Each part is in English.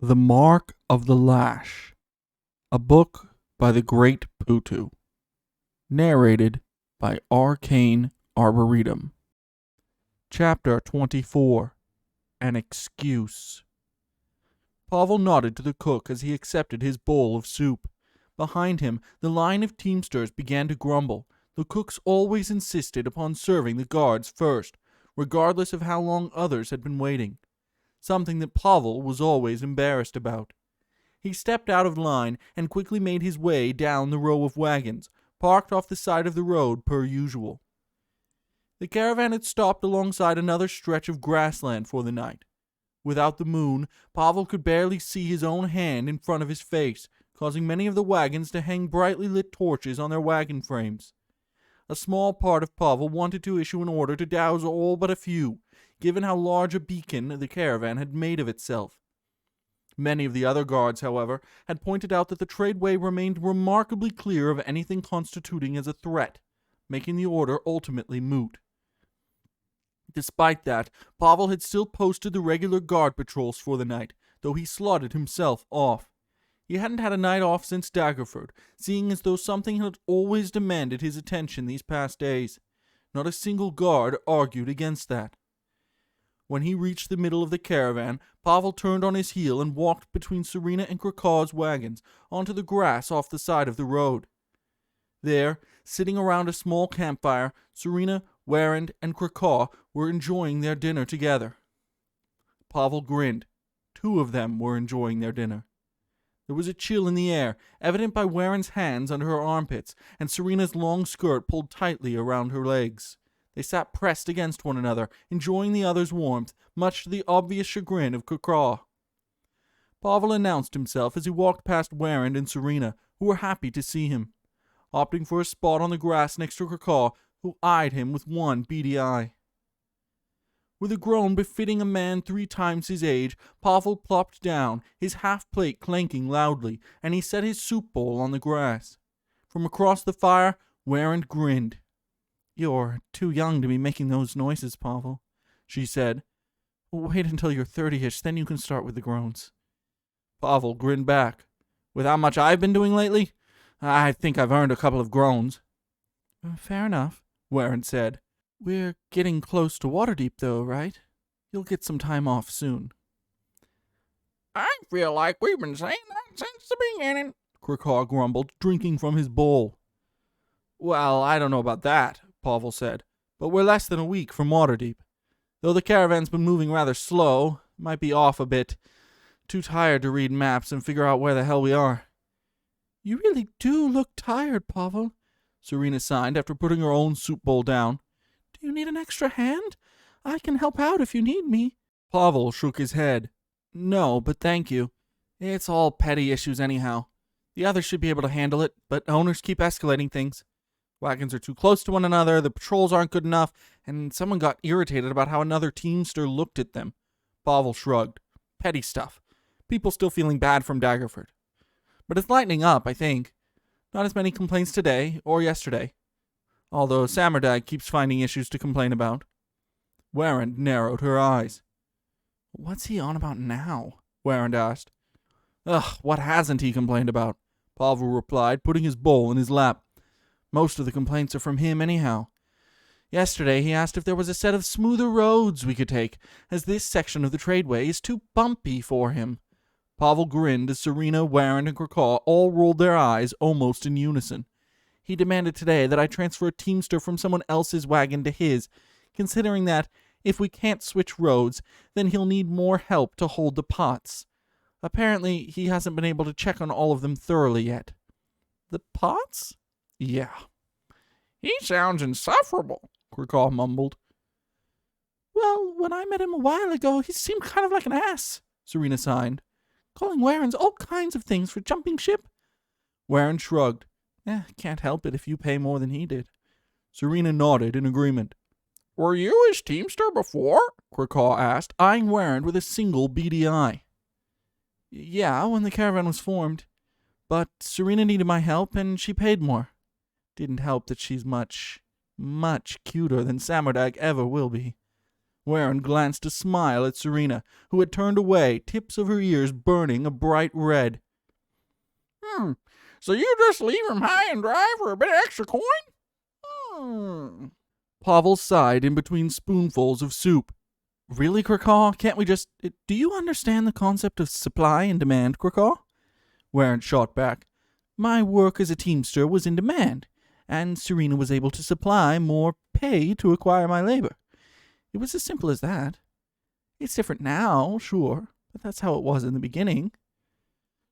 The Mark of the Lash, a book by the great Putu, narrated by Arcane Arboretum. Chapter 24. An Excuse. Pavel nodded to the cook as he accepted his bowl of soup. Behind him, the line of teamsters began to grumble. The cooks always insisted upon serving the guards first, regardless of how long others had been waiting. Something that Pavel was always embarrassed about. He stepped out of line and quickly made his way down the row of wagons, parked off the side of the road per usual. The caravan had stopped alongside another stretch of grassland for the night. Without the moon, Pavel could barely see his own hand in front of his face, causing many of the wagons to hang brightly lit torches on their wagon frames. A small part of Pavel wanted to issue an order to douse all but a few, given how large a beacon the caravan had made of itself. Many of the other guards, however, had pointed out that the tradeway remained remarkably clear of anything constituting as a threat, making the order ultimately moot. Despite that, Pavel had still posted the regular guard patrols for the night, though he slotted himself off. He hadn't had a night off since Daggerford, seeing as though something had always demanded his attention these past days. Not a single guard argued against that. When he reached the middle of the caravan, Pavel turned on his heel and walked between Serena and Krakaw's wagons onto the grass off the side of the road. There, sitting around a small campfire, Serena, Warrand, and Krakaw were enjoying their dinner together. Pavel grinned. Two of them were enjoying their dinner. There was a chill in the air, evident by Warren's hands under her armpits, and Serena's long skirt pulled tightly around her legs. They sat pressed against one another, enjoying the other's warmth, much to the obvious chagrin of Krakaw. Pavel announced himself as he walked past Warrand and Serena, who were happy to see him, opting for a spot on the grass next to Krakaw, who eyed him with one beady eye. With a groan befitting a man 3 times his age, Pavel plopped down, his half-plate clanking loudly, and he set his soup bowl on the grass. From across the fire, Warrand grinned. "You're too young to be making those noises, Pavel," she said. "Wait until you're 30-ish, then you can start with the groans." Pavel grinned back. "With how much I've been doing lately, I think I've earned a couple of groans." "Fair enough," Warrand said. "We're getting close to Waterdeep, though, right? You'll get some time off soon." "I feel like we've been saying that since the beginning," Krakaw grumbled, drinking from his bowl. "Well, I don't know about that," Pavel said, "but we're less than a week from Waterdeep. Though the caravan's been moving rather slow, might be off a bit. Too tired to read maps and figure out where the hell we are." "You really do look tired, Pavel," Serena sighed after putting her own soup bowl down. "Do you need an extra hand? I can help out if you need me." Pavel shook his head. "No, but thank you. It's all petty issues anyhow. The others should be able to handle it, but owners keep escalating things. Wagons are too close to one another, the patrols aren't good enough, and someone got irritated about how another teamster looked at them." Pavel shrugged. "Petty stuff. People still feeling bad from Daggerford. But it's lightening up, I think. Not as many complaints today or yesterday. Although Samardag keeps finding issues to complain about." Warrand narrowed her eyes. "What's he on about now?" Warrand asked. "Ugh, what hasn't he complained about?" Pavel replied, putting his bowl in his lap. "Most of the complaints are from him anyhow. Yesterday he asked if there was a set of smoother roads we could take, as this section of the tradeway is too bumpy for him." Pavel grinned as Serena, Warrand, and Krakaw all rolled their eyes almost in unison. "He demanded today that I transfer a teamster from someone else's wagon to his, considering that, if we can't switch roads, then he'll need more help to hold the pots. Apparently, he hasn't been able to check on all of them thoroughly yet." "The pots?" "Yeah." "He sounds insufferable," Krakaw mumbled. "Well, when I met him a while ago, he seemed kind of like an ass," Serena sighed. "Calling Warrens all kinds of things for jumping ship." Warrand shrugged. Can't help it if you pay more than he did." Serena nodded in agreement. "Were you his teamster before?" Krakaw asked, eyeing Warrand with a single beady eye. "Yeah, when the caravan was formed. But Serena needed my help, and she paid more. Didn't help that she's much, much cuter than Samardag ever will be." Warren glanced a smile at Serena, who had turned away, tips of her ears burning a bright red. So you just leave him high and dry for a bit of extra coin? Pavel sighed in between spoonfuls of soup. Really, Krakow? Can't we just... Do you understand the concept of supply and demand, Krakow? Warren shot back. My work as a teamster was in demand, and Serena was able to supply more pay to acquire my labor. It was as simple as that. It's different now, sure, but that's how it was in the beginning.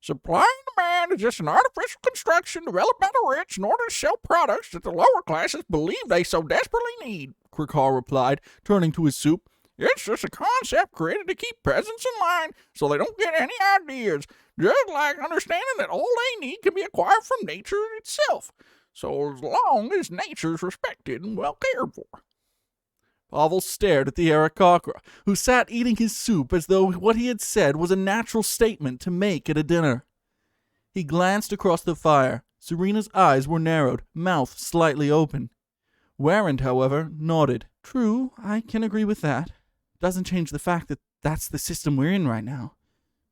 Supply and demand is just an artificial construction developed by the rich in order to sell products that the lower classes believe they so desperately need, Krakow replied, turning to his soup. It's just a concept created to keep peasants in line so they don't get any ideas, just like understanding that all they need can be acquired from nature itself, so as long as nature is respected and well cared for. Pavel stared at the Aarakocra, who sat eating his soup as though what he had said was a natural statement to make at a dinner. He glanced across the fire. Serena's eyes were narrowed, mouth slightly open. Warren, however, nodded. True, I can agree with that. Doesn't change the fact that that's the system we're in right now.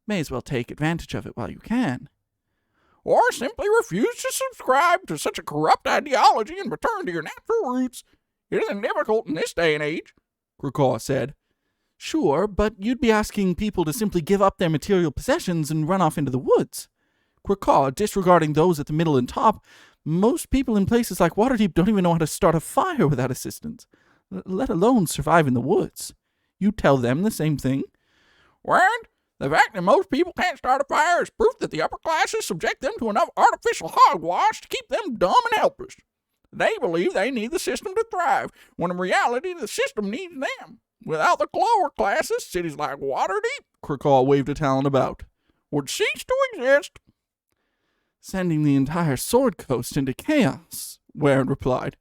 May as well take advantage of it while you can. Or simply refuse to subscribe to such a corrupt ideology and return to your natural roots. It isn't difficult in this day and age, Krakow said. Sure, but you'd be asking people to simply give up their material possessions and run off into the woods. Krakow, disregarding those at the middle and top, most people in places like Waterdeep don't even know how to start a fire without assistance, let alone survive in the woods. You tell them the same thing? Warren, the fact that most people can't start a fire is proof that the upper classes subject them to enough artificial hogwash to keep them dumb and helpless. They believe they need the system to thrive, when in reality the system needs them. Without the lower classes, cities like Waterdeep, Krakow waved a talon about, would cease to exist. Sending the entire Sword Coast into chaos, Warren replied.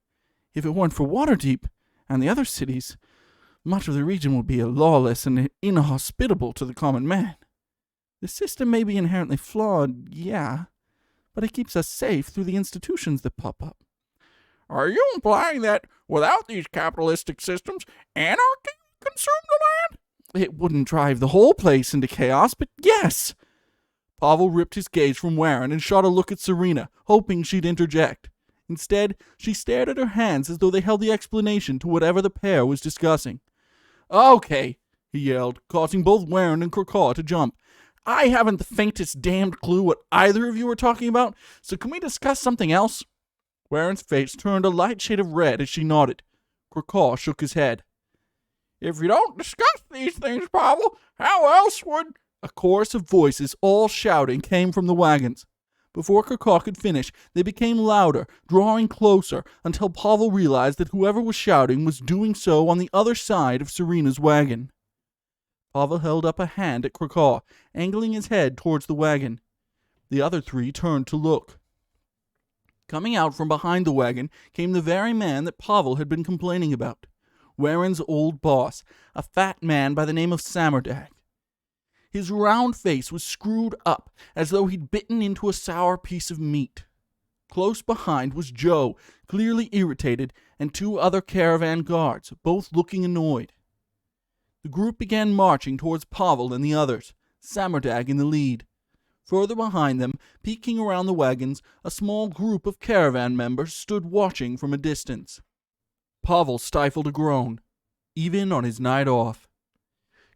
If it weren't for Waterdeep and the other cities, much of the region would be lawless and inhospitable to the common man. The system may be inherently flawed, yeah, but it keeps us safe through the institutions that pop up. Are you implying that without these capitalistic systems, anarchy would consume the land? It wouldn't drive the whole place into chaos, but yes! Pavel ripped his gaze from Warren and shot a look at Serena, hoping she'd interject. Instead, she stared at her hands as though they held the explanation to whatever the pair was discussing. Okay, he yelled, causing both Warren and Krakow to jump. I haven't the faintest damned clue what either of you are talking about, so can we discuss something else? Warren's face turned a light shade of red as she nodded. Krakow shook his head. If you don't discuss these things, Pavel, how else would... A chorus of voices, all shouting, came from the wagons. Before Krakow could finish, they became louder, drawing closer, until Pavel realized that whoever was shouting was doing so on the other side of Serena's wagon. Pavel held up a hand at Krakow, angling his head towards the wagon. The other three turned to look. Coming out from behind the wagon came the very man that Pavel had been complaining about, Warren's old boss, a fat man by the name of Samerdag. His round face was screwed up as though he'd bitten into a sour piece of meat. Close behind was Joe, clearly irritated, and two other caravan guards, both looking annoyed. The group began marching towards Pavel and the others, Samerdag in the lead. Further behind them, peeking around the wagons, a small group of caravan members stood watching from a distance. Pavel stifled a groan, even on his night off.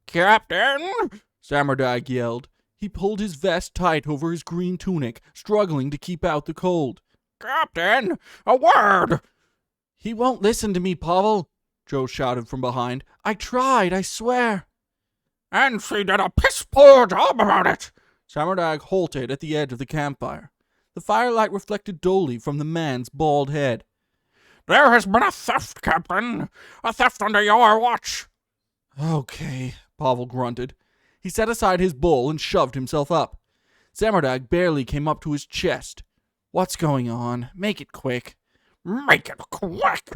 Captain! Samerdag yelled. He pulled his vest tight over his green tunic, struggling to keep out the cold. Captain! A word! He won't listen to me, Pavel, Joe shouted from behind. I tried, I swear. And she did a piss-poor job about it! Samerdag halted at the edge of the campfire. The firelight reflected dully from the man's bald head. There has been a theft, Captain! A theft under your watch! Okay, Pavel grunted. He set aside his bowl and shoved himself up. Samerdag barely came up to his chest. What's going on? Make it quick. Make it quick!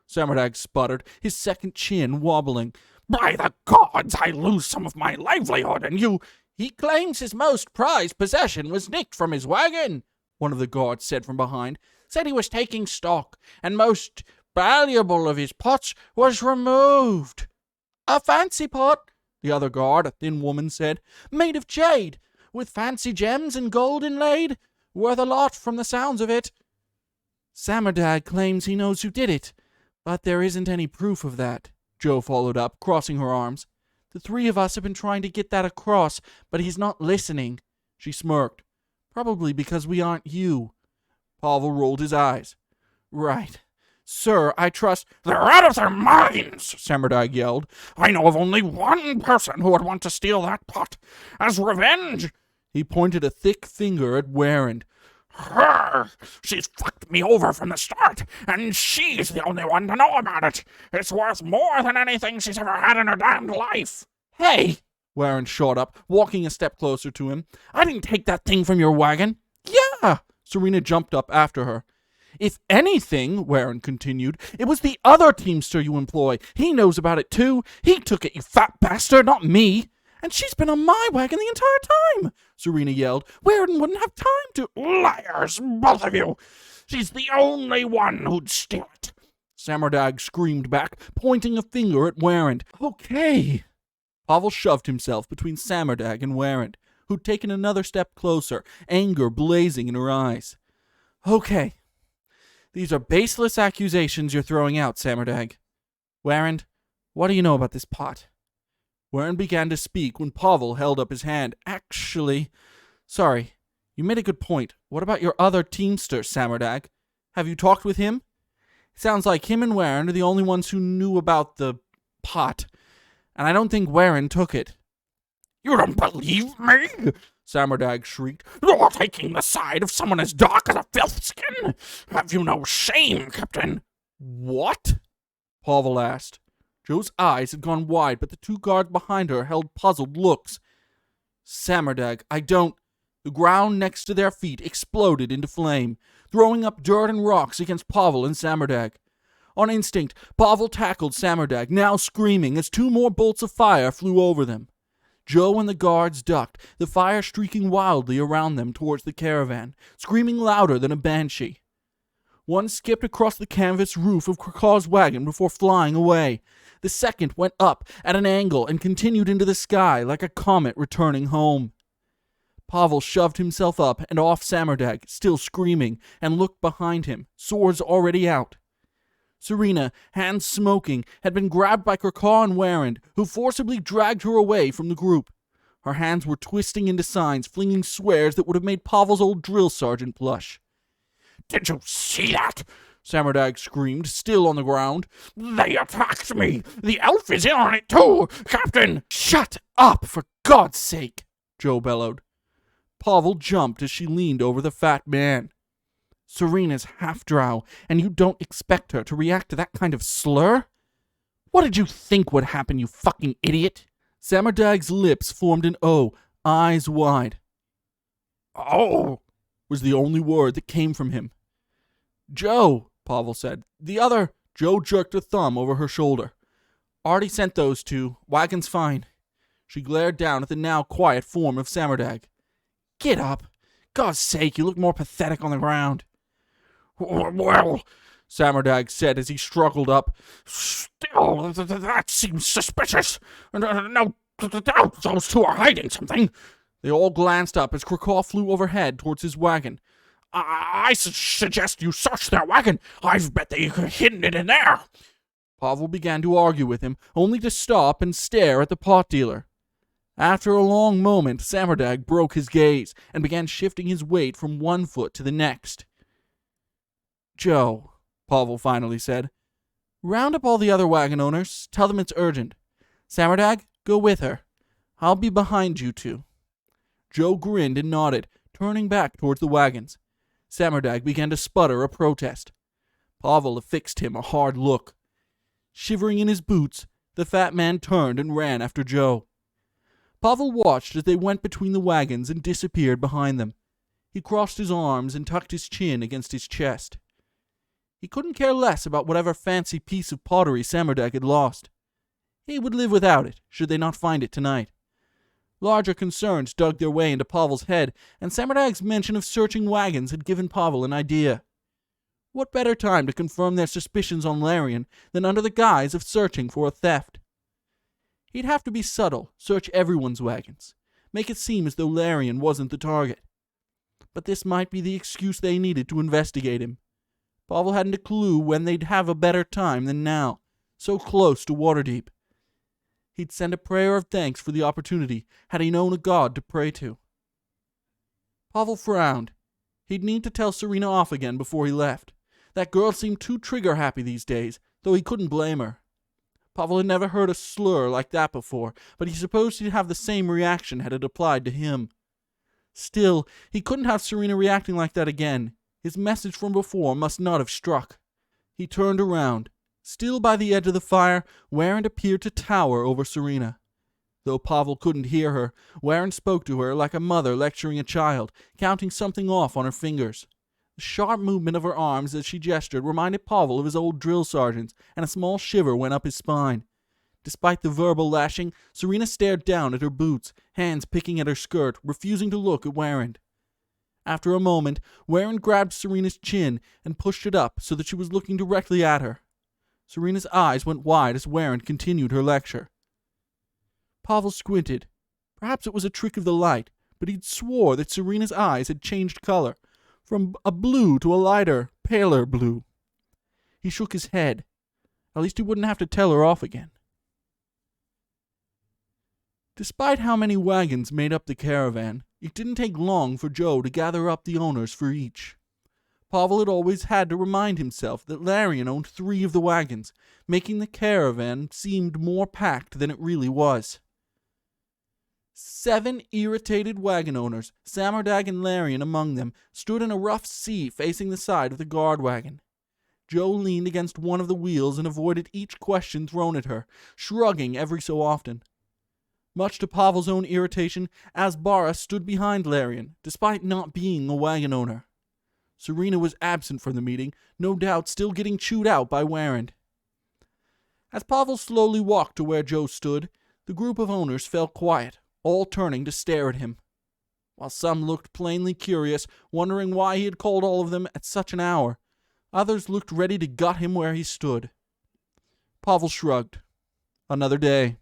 Samerdag sputtered, his second chin wobbling. By the gods, I lose some of my livelihood, and you... He claims his most prized possession was nicked from his wagon, one of the guards said from behind. Said he was taking stock, and most valuable of his pots was removed. A fancy pot, the other guard, a thin woman, said, made of jade, with fancy gems and gold inlaid. Worth a lot from the sounds of it. Samardag claims he knows who did it, but there isn't any proof of that, Jo followed up, crossing her arms. The three of us have been trying to get that across, but he's not listening. She smirked. Probably because we aren't you. Pavel rolled his eyes. Right. Sir, I trust— They're out of their minds, Samardag yelled. I know of only one person who would want to steal that pot. As revenge. He pointed a thick finger at Warren. Her! She's fucked me over from the start, and she's the only one to know about it. It's worth more than anything she's ever had in her damned life. Hey! Warren shot up, walking a step closer to him. I didn't take that thing from your wagon. Yeah! Serena jumped up after her. If anything, Warren continued, it was the other teamster you employ. He knows about it too. He took it, you fat bastard, not me. And she's been on my wagon the entire time, Serena yelled. Warren wouldn't have time to— Liars, both of you! She's the only one who'd steal it. Samardag screamed back, pointing a finger at Warren. Okay. Pavel shoved himself between Samardag and Warren, who'd taken another step closer, anger blazing in her eyes. Okay. These are baseless accusations you're throwing out, Samardag. Warren, what do you know about this pot? Warren began to speak when Pavel held up his hand. Actually, sorry, you made a good point. What about your other teamster, Samardag? Have you talked with him? Sounds like him and Warren are the only ones who knew about the pot, and I don't think Warren took it. You don't believe me? Samardag shrieked. You're taking the side of someone as dark as a filth skin? Have you no shame, Captain? What? Pavel asked. Joe's eyes had gone wide, but the two guards behind her held puzzled looks. Samardag, I don't— The ground next to their feet exploded into flame, throwing up dirt and rocks against Pavel and Samardag. On instinct, Pavel tackled Samardag, now screaming as two more bolts of fire flew over them. Joe and the guards ducked, the fire streaking wildly around them towards the caravan, screaming louder than a banshee. One skipped across the canvas roof of Krakow's wagon before flying away. The second went up at an angle and continued into the sky like a comet returning home. Pavel shoved himself up and off Samardag, still screaming, and looked behind him, swords already out. Serena, hands smoking, had been grabbed by Krakow and Warren, who forcibly dragged her away from the group. Her hands were twisting into signs, flinging swears that would have made Pavel's old drill sergeant blush. Did you see that? Samardag screamed, still on the ground. They attacked me! The elf is in on it too! Captain! Shut up, for God's sake! Joe bellowed. Pavel jumped as she leaned over the fat man. Serena's half-drow, and you don't expect her to react to that kind of slur? What did you think would happen, you fucking idiot? Samardag's lips formed an O, eyes wide. Oh, was the only word that came from him. Joe, Pavel said. The other— Joe jerked a thumb over her shoulder. Already sent those two. Wagon's fine. She glared down at the now quiet form of Samardag. Get up. God's sake, you look more pathetic on the ground. Well, Samardag said as he struggled up. Still, that seems suspicious. No doubt those two are hiding something. They all glanced up as Krakow flew overhead towards his wagon. I suggest you search their wagon. I've bet they've hidden it in there. Pavel began to argue with him, only to stop and stare at the pot dealer. After a long moment, Samardag broke his gaze and began shifting his weight from one foot to the next. Joe, Pavel finally said, round up all the other wagon owners. Tell them it's urgent. Samardag, go with her. I'll be behind you two. Joe grinned and nodded, turning back towards the wagons. Samardag began to sputter a protest. Pavel affixed him a hard look. Shivering in his boots, the fat man turned and ran after Joe. Pavel watched as they went between the wagons and disappeared behind them. He crossed his arms and tucked his chin against his chest. He couldn't care less about whatever fancy piece of pottery Samardag had lost. He would live without it, should they not find it tonight. Larger concerns dug their way into Pavel's head, and Samardag's mention of searching wagons had given Pavel an idea. What better time to confirm their suspicions on Larian than under the guise of searching for a theft? He'd have to be subtle, search everyone's wagons, make it seem as though Larian wasn't the target. But this might be the excuse they needed to investigate him. Pavel hadn't a clue when they'd have a better time than now, so close to Waterdeep. He'd send a prayer of thanks for the opportunity had he known a god to pray to. Pavel frowned. He'd need to tell Serena off again before he left. That girl seemed too trigger-happy these days, though he couldn't blame her. Pavel had never heard a slur like that before, but he supposed he'd have the same reaction had it applied to him. Still, he couldn't have Serena reacting like that again. His message from before must not have struck. He turned around. Still by the edge of the fire, Warren appeared to tower over Serena. Though Pavel couldn't hear her, Warren spoke to her like a mother lecturing a child, counting something off on her fingers. The sharp movement of her arms as she gestured reminded Pavel of his old drill sergeants, and a small shiver went up his spine. Despite the verbal lashing, Serena stared down at her boots, hands picking at her skirt, refusing to look at Warren. After a moment, Warren grabbed Serena's chin and pushed it up so that she was looking directly at her. Serena's eyes went wide as Warren continued her lecture. Pavel squinted. Perhaps it was a trick of the light, but he'd swore that Serena's eyes had changed color, from a blue to a lighter, paler blue. He shook his head. At least he wouldn't have to tell her off again. Despite how many wagons made up the caravan, it didn't take long for Joe to gather up the owners for each. Pavel had always had to remind himself that Larian owned 3 of the wagons, making the caravan seem more packed than it really was. 7 irritated wagon owners, Samardag and Larian among them, stood in a rough C facing the side of the guard wagon. Joe leaned against one of the wheels and avoided each question thrown at her, shrugging every so often. Much to Pavel's own irritation, Asbara stood behind Larian, despite not being a wagon owner. Serena was absent from the meeting, no doubt still getting chewed out by Warren. As Pavel slowly walked to where Joe stood, the group of owners fell quiet, all turning to stare at him. While some looked plainly curious, wondering why he had called all of them at such an hour, others looked ready to gut him where he stood. Pavel shrugged. Another day.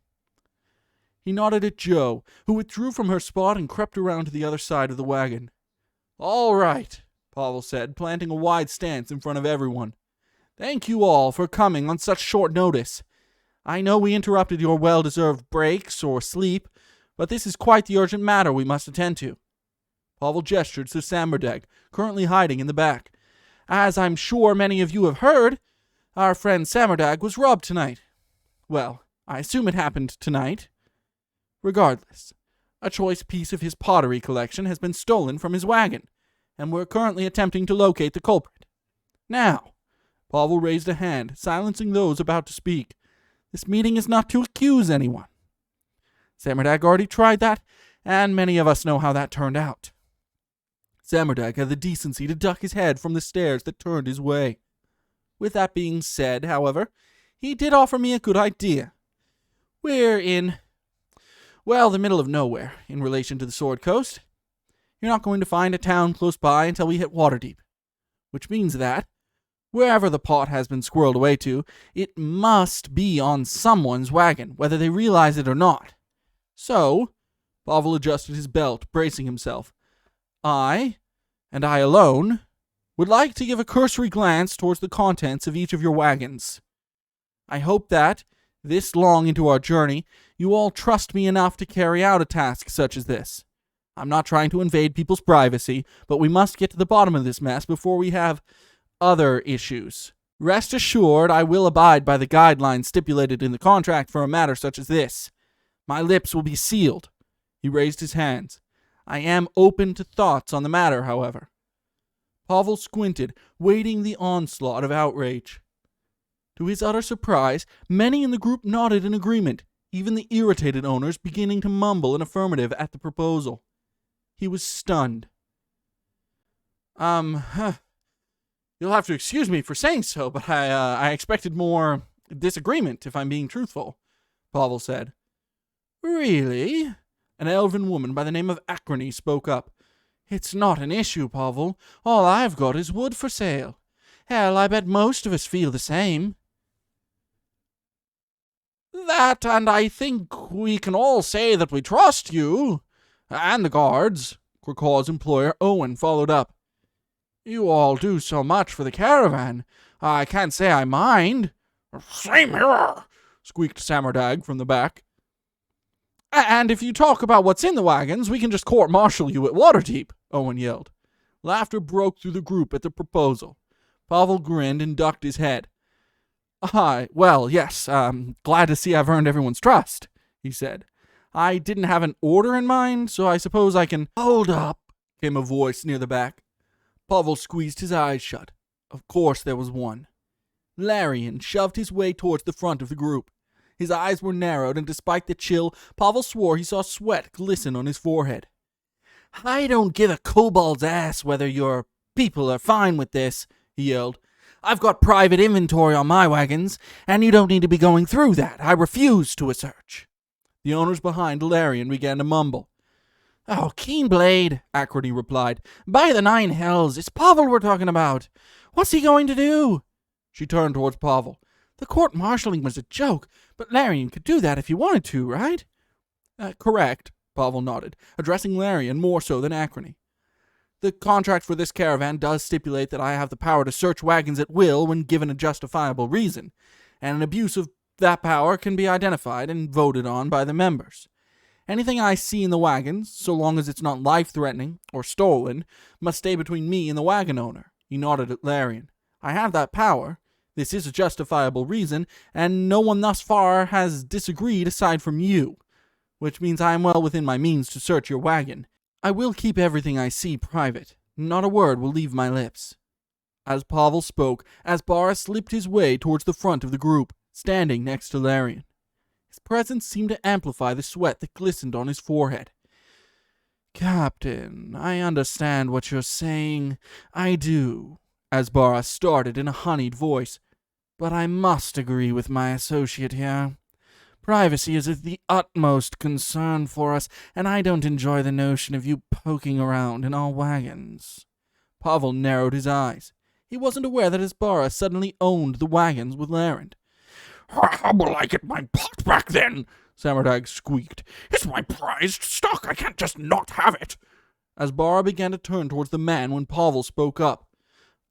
He nodded at Joe, who withdrew from her spot and crept around to the other side of the wagon. All right, Pavel said, planting a wide stance in front of everyone. Thank you all for coming on such short notice. I know we interrupted your well-deserved breaks or sleep, but this is quite the urgent matter we must attend to. Pavel gestured to Samardag, currently hiding in the back. As I'm sure many of you have heard, our friend Samardag was robbed tonight. Well, I assume it happened tonight. Regardless, a choice piece of his pottery collection has been stolen from his wagon, and we're currently attempting to locate the culprit. Now, Pavel raised a hand, silencing those about to speak. This meeting is not to accuse anyone. Samardag already tried that, and many of us know how that turned out. Samardag had the decency to duck his head from the stares that turned his way. With that being said, however, he did offer me a good idea. We're in, well, the middle of nowhere in relation to the Sword Coast. You're not going to find a town close by until we hit Waterdeep, which means that, wherever the pot has been squirreled away to, it must be on someone's wagon, whether they realize it or not. So, Pavel adjusted his belt, bracing himself. I, and I alone, would like to give a cursory glance towards the contents of each of your wagons. I hope that, this long into our journey, you all trust me enough to carry out a task such as this. I'm not trying to invade people's privacy, but we must get to the bottom of this mess before we have other issues. Rest assured, I will abide by the guidelines stipulated in the contract for a matter such as this. My lips will be sealed. He raised his hands. I am open to thoughts on the matter, however. Pavel squinted, waiting the onslaught of outrage. To his utter surprise, many in the group nodded in agreement, even the irritated owners beginning to mumble an affirmative at the proposal. He was stunned. You'll have to excuse me for saying so, but I expected more disagreement, if I'm being truthful, Pavel said. Really? An elven woman by the name of Acrony spoke up. It's not an issue, Pavel. All I've got is wood for sale. Hell, I bet most of us feel the same. That, and I think we can all say that we trust you. And the guards. Krakaw's employer, Owen, followed up. You all do so much for the caravan. I can't say I mind. Same here, Squeaked Samardag from the back. And if you talk about what's in the wagons, we can just court-martial you at Waterdeep, Owen yelled. Laughter broke through the group at the proposal. Pavel grinned and ducked his head. Well, yes, glad to see I've earned everyone's trust, he said. I didn't have an order in mind, so I suppose I can— Hold up, came a voice near the back. Pavel squeezed his eyes shut. Of course there was one. Larian shoved his way towards the front of the group. His eyes were narrowed, and despite the chill, Pavel swore he saw sweat glisten on his forehead. I don't give a kobold's ass whether your people are fine with this, he yelled. I've got private inventory on my wagons, and you don't need to be going through that. I refuse to a search. The owners behind Larian began to mumble. Oh, Keenblade, Acrity replied. By the 9 hells, it's Pavel we're talking about. What's he going to do? She turned towards Pavel. The court-martialing was a joke, but Larian could do that if he wanted to, right? Correct, Pavel nodded, addressing Larian more so than Acrity. The contract for this caravan does stipulate that I have the power to search wagons at will when given a justifiable reason, and an abuse of that power can be identified and voted on by the members. Anything I see in the wagons, so long as it's not life-threatening or stolen, must stay between me and the wagon owner. He nodded at Larian. I have that power. This is a justifiable reason, and no one thus far has disagreed aside from you, which means I am well within my means to search your wagon. I will keep everything I see private. Not a word will leave my lips. As Pavel spoke, Asbara slipped his way towards the front of the group, standing next to Larian. His presence seemed to amplify the sweat that glistened on his forehead. Captain, I understand what you're saying. I do, Asbara started in a honeyed voice. But I must agree with my associate here. Privacy is of the utmost concern for us, and I don't enjoy the notion of you poking around in our wagons. Pavel narrowed his eyes. He wasn't aware that Asbara suddenly owned the wagons with Larian. How will I get my pot back then? Samardag squeaked. It's my prized stock. I can't just not have it. Asbara began to turn towards the man when Pavel spoke up.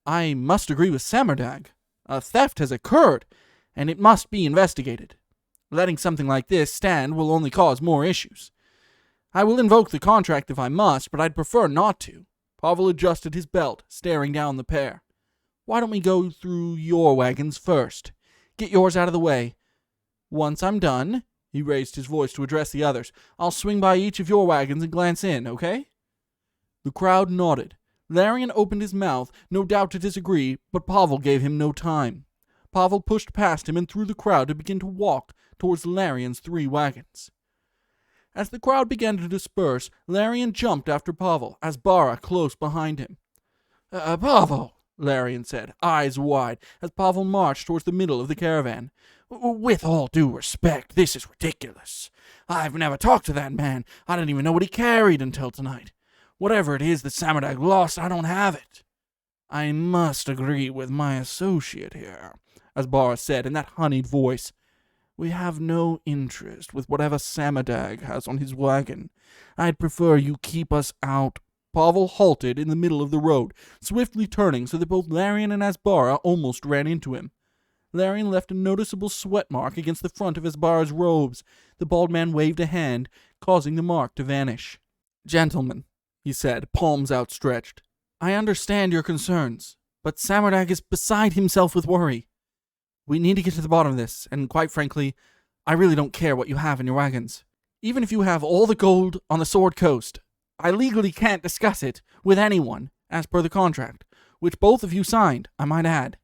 I must agree with Samardag. A theft has occurred, and it must be investigated. Letting something like this stand will only cause more issues. I will invoke the contract if I must, but I'd prefer not to. Pavel adjusted his belt, staring down the pair. Why don't we go through your wagons first? Get yours out of the way. Once I'm done, he raised his voice to address the others, I'll swing by each of your wagons and glance in, okay? The crowd nodded. Larian opened his mouth, no doubt to disagree, but Pavel gave him no time. Pavel pushed past him and through the crowd to begin to walk towards Larian's 3 wagons. As the crowd began to disperse, Larian jumped after Pavel, Asbara close behind him. Pavel, Larian said, eyes wide, as Pavel marched towards the middle of the caravan. With all due respect, this is ridiculous. I've never talked to that man. I didn't even know what he carried until tonight. Whatever it is that Samardag lost, I don't have it. I must agree with my associate here, Asbara said in that honeyed voice. We have no interest with whatever Samardag has on his wagon. I'd prefer you keep us out. Pavel halted in the middle of the road, swiftly turning so that both Larian and Asbara almost ran into him. Larian left a noticeable sweat mark against the front of Asbara's robes. The bald man waved a hand, causing the mark to vanish. Gentlemen, he said, palms outstretched, I understand your concerns, but Samardag is beside himself with worry. We need to get to the bottom of this, and quite frankly, I really don't care what you have in your wagons. Even if you have all the gold on the Sword Coast, I legally can't discuss it with anyone, as per the contract, which both of you signed, I might add.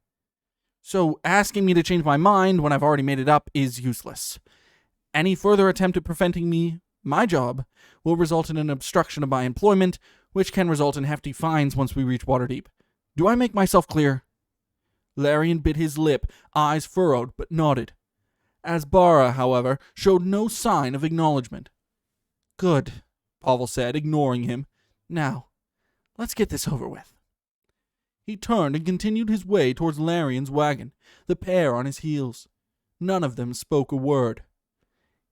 So asking me to change my mind when I've already made it up is useless. Any further attempt at preventing my job, will result in an obstruction of my employment, which can result in hefty fines once we reach Waterdeep. Do I make myself clear? Larian bit his lip, eyes furrowed, but nodded. Asbara, however, showed no sign of acknowledgement. Good, Pavel said, ignoring him. Now, let's get this over with. He turned and continued his way towards Larian's wagon, the pair on his heels. None of them spoke a word.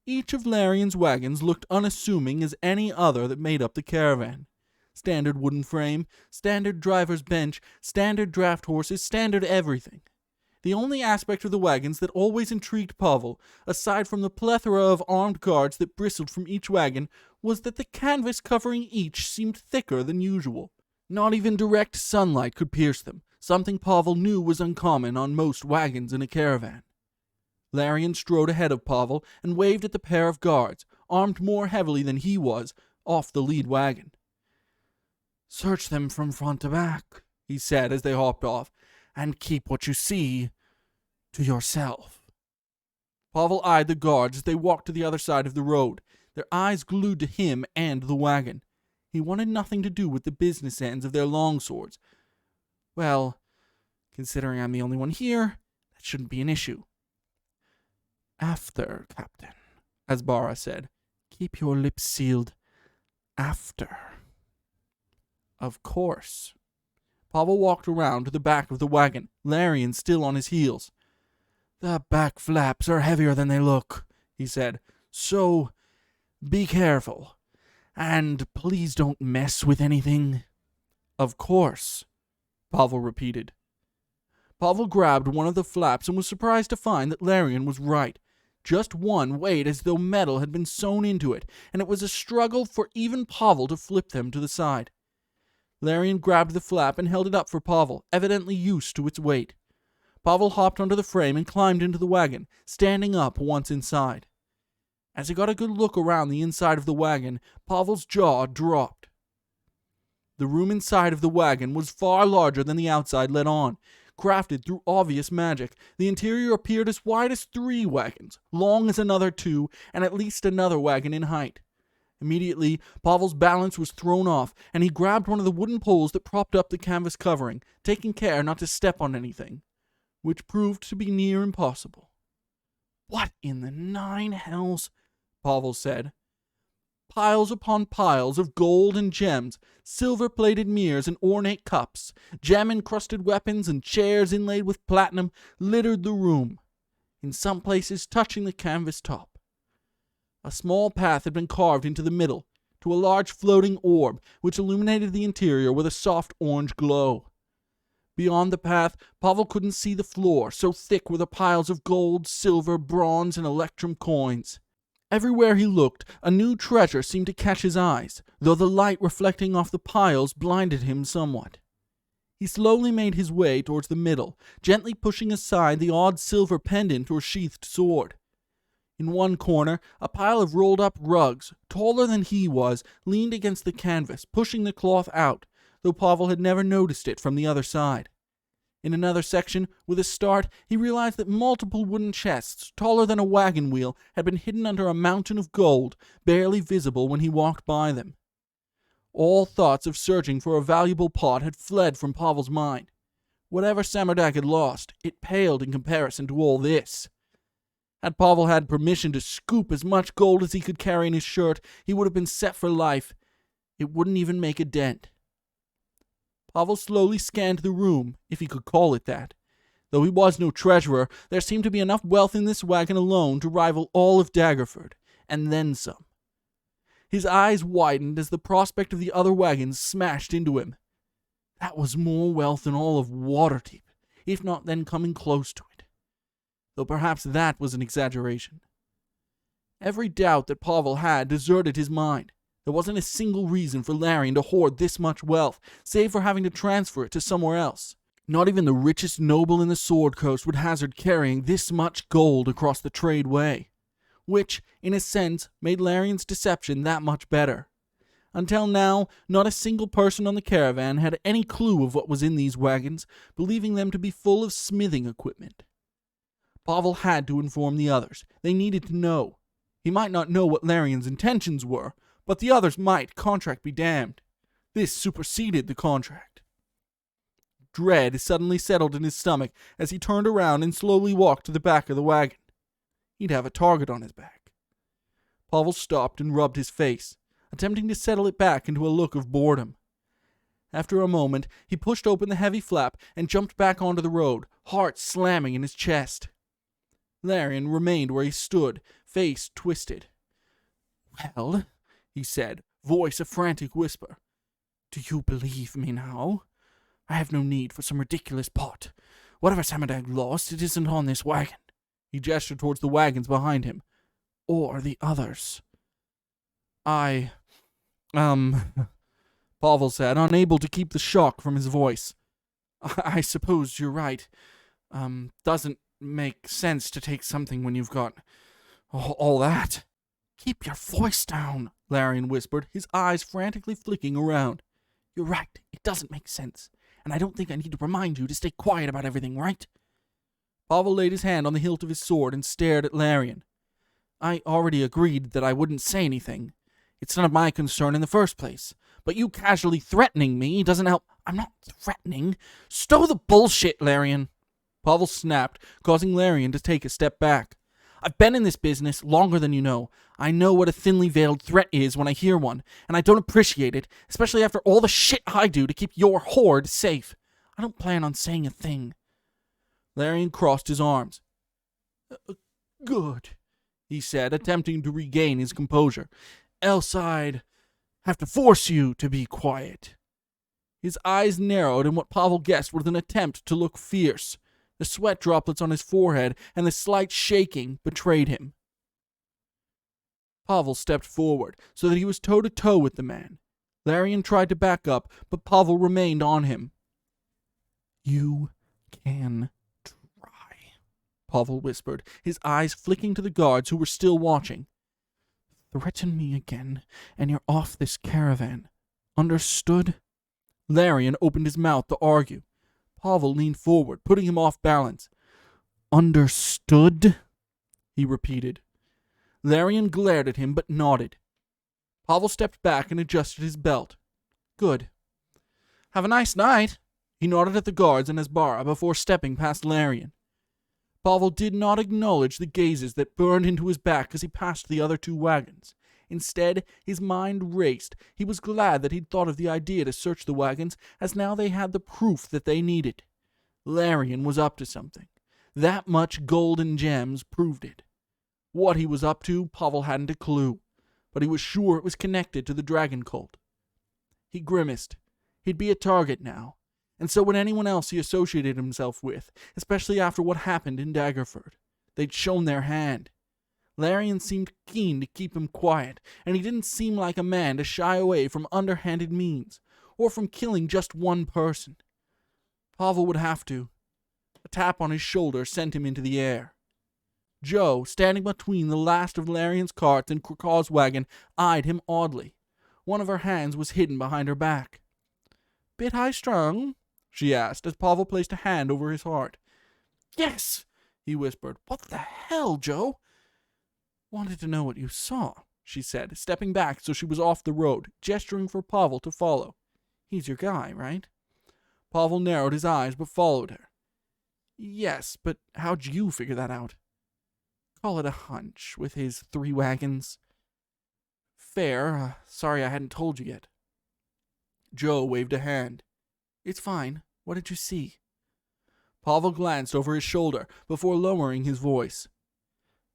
Each of Larion's wagons looked unassuming as any other that made up the caravan. Standard wooden frame, standard driver's bench, standard draft horses, standard everything. The only aspect of the wagons that always intrigued Pavel, aside from the plethora of armed guards that bristled from each wagon, was that the canvas covering each seemed thicker than usual. Not even direct sunlight could pierce them, something Pavel knew was uncommon on most wagons in a caravan. Larion strode ahead of Pavel and waved at the pair of guards, armed more heavily than he was, off the lead wagon. "Search them from front to back," he said as they hopped off, "and keep what you see to yourself." Pavel eyed the guards as they walked to the other side of the road, their eyes glued to him and the wagon. He wanted nothing to do with the business ends of their longswords. Well, considering I'm the only one here, that shouldn't be an issue. "After, Captain," Asbara said. "Keep your lips sealed. After." Of course. Pavel walked around to the back of the wagon, Larion still on his heels. "The back flaps are heavier than they look," he said. "So, be careful. And please don't mess with anything." "Of course," Pavel repeated. Pavel grabbed one of the flaps and was surprised to find that Larion was right. Just one weighed as though metal had been sewn into it, and it was a struggle for even Pavel to flip them to the side. Larion grabbed the flap and held it up for Pavel, evidently used to its weight. Pavel hopped onto the frame and climbed into the wagon, standing up once inside. As he got a good look around the inside of the wagon, Pavel's jaw dropped. The room inside of the wagon was far larger than the outside let on. Crafted through obvious magic, the interior appeared as wide as 3 wagons, long as another 2, and at least another wagon in height. Immediately, Pavel's balance was thrown off, and he grabbed one of the wooden poles that propped up the canvas covering, taking care not to step on anything, which proved to be near impossible. "What in the 9 hells?" Pavel said. Piles upon piles of gold and gems, silver-plated mirrors and ornate cups, gem-encrusted weapons and chairs inlaid with platinum littered the room, in some places touching the canvas top. A small path had been carved into the middle, to a large floating orb, which illuminated the interior with a soft orange glow. Beyond the path, Pavel couldn't see the floor, so thick were the piles of gold, silver, bronze, and electrum coins. Everywhere he looked, a new treasure seemed to catch his eyes, though the light reflecting off the piles blinded him somewhat. He slowly made his way towards the middle, gently pushing aside the odd silver pendant or sheathed sword. In one corner, a pile of rolled-up rugs, taller than he was, leaned against the canvas, pushing the cloth out, though Pavel had never noticed it from the other side. In another section, with a start, he realized that multiple wooden chests, taller than a wagon wheel, had been hidden under a mountain of gold, barely visible when he walked by them. All thoughts of searching for a valuable pot had fled from Pavel's mind. Whatever Samardagh had lost, it paled in comparison to all this. Had Pavel had permission to scoop as much gold as he could carry in his shirt, he would have been set for life. It wouldn't even make a dent. Pavel slowly scanned the room, if he could call it that. Though he was no treasurer, there seemed to be enough wealth in this wagon alone to rival all of Daggerford, and then some. His eyes widened as the prospect of the other wagons smashed into him. That was more wealth than all of Waterdeep, if not then coming close to it. Though perhaps that was an exaggeration. Every doubt that Pavel had deserted his mind. There wasn't a single reason for Larion to hoard this much wealth, save for having to transfer it to somewhere else. Not even the richest noble in the Sword Coast would hazard carrying this much gold across the trade way, which, in a sense, made Larion's deception that much better. Until now, not a single person on the caravan had any clue of what was in these wagons, believing them to be full of smithing equipment. Pavel had to inform the others. They needed to know. He might not know what Larion's intentions were, but the others might, contract be damned. This superseded the contract. Dread suddenly settled in his stomach as he turned around and slowly walked to the back of the wagon. He'd have a target on his back. Pavel stopped and rubbed his face, attempting to settle it back into a look of boredom. After a moment, he pushed open the heavy flap and jumped back onto the road, heart slamming in his chest. Larion remained where he stood, face twisted. "Well," he said, voice a frantic whisper, "do you believe me now? I have no need for some ridiculous pot. Whatever Samadag lost, it isn't on this wagon." He gestured towards the wagons behind him. "Or the others." Pavel said, unable to keep the shock from his voice. "I suppose you're right. Doesn't make sense to take something when you've got all that." "Keep your voice down," Larian whispered, his eyes frantically flicking around. "You're right. It doesn't make sense. And I don't think I need to remind you to stay quiet about everything, right?" Pavel laid his hand on the hilt of his sword and stared at Larian. "I already agreed that I wouldn't say anything. It's none of my concern in the first place. But you casually threatening me doesn't help." "I'm not threatening. Stow the bullshit, Larian." Pavel snapped, causing Larian to take a step back. "I've been in this business longer than you know. I know what a thinly veiled threat is when I hear one, and I don't appreciate it, especially after all the shit I do to keep your horde safe. I don't plan on saying a thing." Larian crossed his arms. "Good," he said, attempting to regain his composure. "Else I'd have to force you to be quiet." His eyes narrowed in what Pavel guessed was an attempt to look fierce. The sweat droplets on his forehead and the slight shaking betrayed him. Pavel stepped forward so that he was toe-to-toe with the man. Larian tried to back up, but Pavel remained on him. "You can try," Pavel whispered, his eyes flicking to the guards who were still watching. "Threaten me again, and you're off this caravan. Understood?" Larian opened his mouth to argue. Pavel leaned forward, putting him off balance. "Understood?" he repeated. Larian glared at him, but nodded. Pavel stepped back and adjusted his belt. "Good. Have a nice night." He nodded at the guards and Asbara before stepping past Larian. Pavel did not acknowledge the gazes that burned into his back as he passed the other two wagons. Instead, his mind raced. He was glad that he'd thought of the idea to search the wagons, as now they had the proof that they needed. Larian was up to something. That much gold and gems proved it. What he was up to, Pavel hadn't a clue, but he was sure it was connected to the dragon cult. He grimaced. He'd be a target now, and so would anyone else he associated himself with, especially after what happened in Daggerford. They'd shown their hand. Larian seemed keen to keep him quiet, and he didn't seem like a man to shy away from underhanded means, or from killing just one person. Pavel would have to. A tap on his shoulder sent him into the air. Joe, standing between the last of Larian's carts and Krakaw's wagon, eyed him oddly. One of her hands was hidden behind her back. "Bit high-strung?" she asked, as Pavel placed a hand over his heart. "Yes," he whispered. "What the hell, Joe?" "Wanted to know what you saw," she said, stepping back so she was off the road, gesturing for Pavel to follow. "He's your guy, right?" Pavel narrowed his eyes but followed her. "Yes, but how'd you figure that out?" "Call it a hunch, with his 3 wagons. "Fair. Sorry I hadn't told you yet." Joe waved a hand. "It's fine. What did you see?" Pavel glanced over his shoulder before lowering his voice.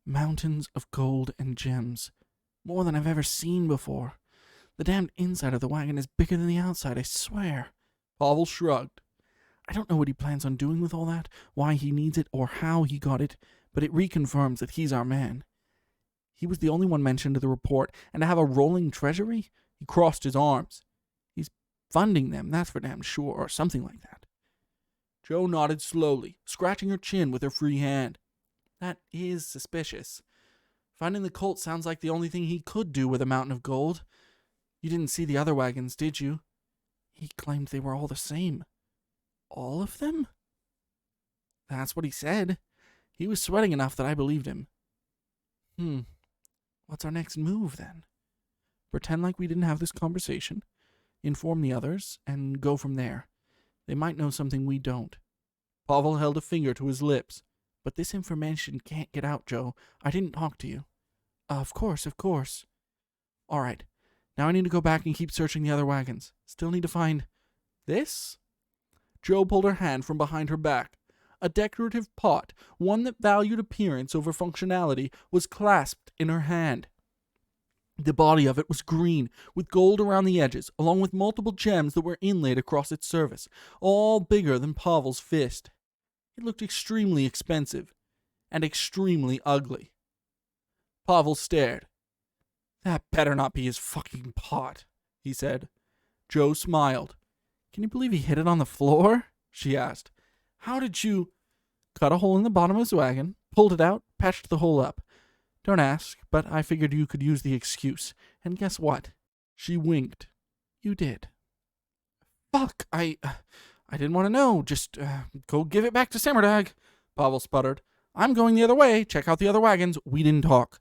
"Mountains of gold and gems. More than I've ever seen before. The damned inside of the wagon is bigger than the outside, I swear." Pavel shrugged. "I don't know what he plans on doing with all that, why he needs it, or how he got it, but it reconfirms that he's our man. He was the only one mentioned in the report, and to have a rolling treasury?" He crossed his arms. "He's funding them, that's for damn sure, or something like that." Joe nodded slowly, scratching her chin with her free hand. "That is suspicious. Finding the cult sounds like the only thing he could do with a mountain of gold. You didn't see the other wagons, did you? He claimed they were all the same." "All of them?" "That's what he said. He was sweating enough that I believed him." What's our next move, then?" "Pretend like we didn't have this conversation, inform the others, and go from there. They might know something we don't." Pavel held a finger to his lips. "But this information can't get out, Joe. I didn't talk to you." Of course. "All right. Now I need to go back and keep searching the other wagons. Still need to find this?" Joe pulled her hand from behind her back. A decorative pot, one that valued appearance over functionality, was clasped in her hand. The body of it was green, with gold around the edges, along with multiple gems that were inlaid across its surface, all bigger than Pavel's fist. It looked extremely expensive, and extremely ugly. Pavel stared. That better not be his fucking pot, he said. Joe smiled. Can you believe he hid it on the floor? She asked. How did you... Cut a hole in the bottom of his wagon, pulled it out, patched the hole up. Don't ask, but I figured you could use the excuse. And guess what? She winked. You did. Fuck, I didn't want to know. Just go give it back to Sammerdag, Pavel sputtered. I'm going the other way. Check out the other wagons. We didn't talk.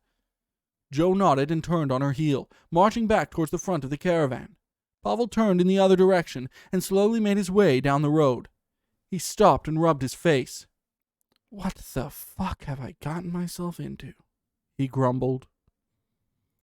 Joe nodded and turned on her heel, marching back towards the front of the caravan. Pavel turned in the other direction and slowly made his way down the road. He stopped and rubbed his face. What the fuck have I gotten myself into? He grumbled.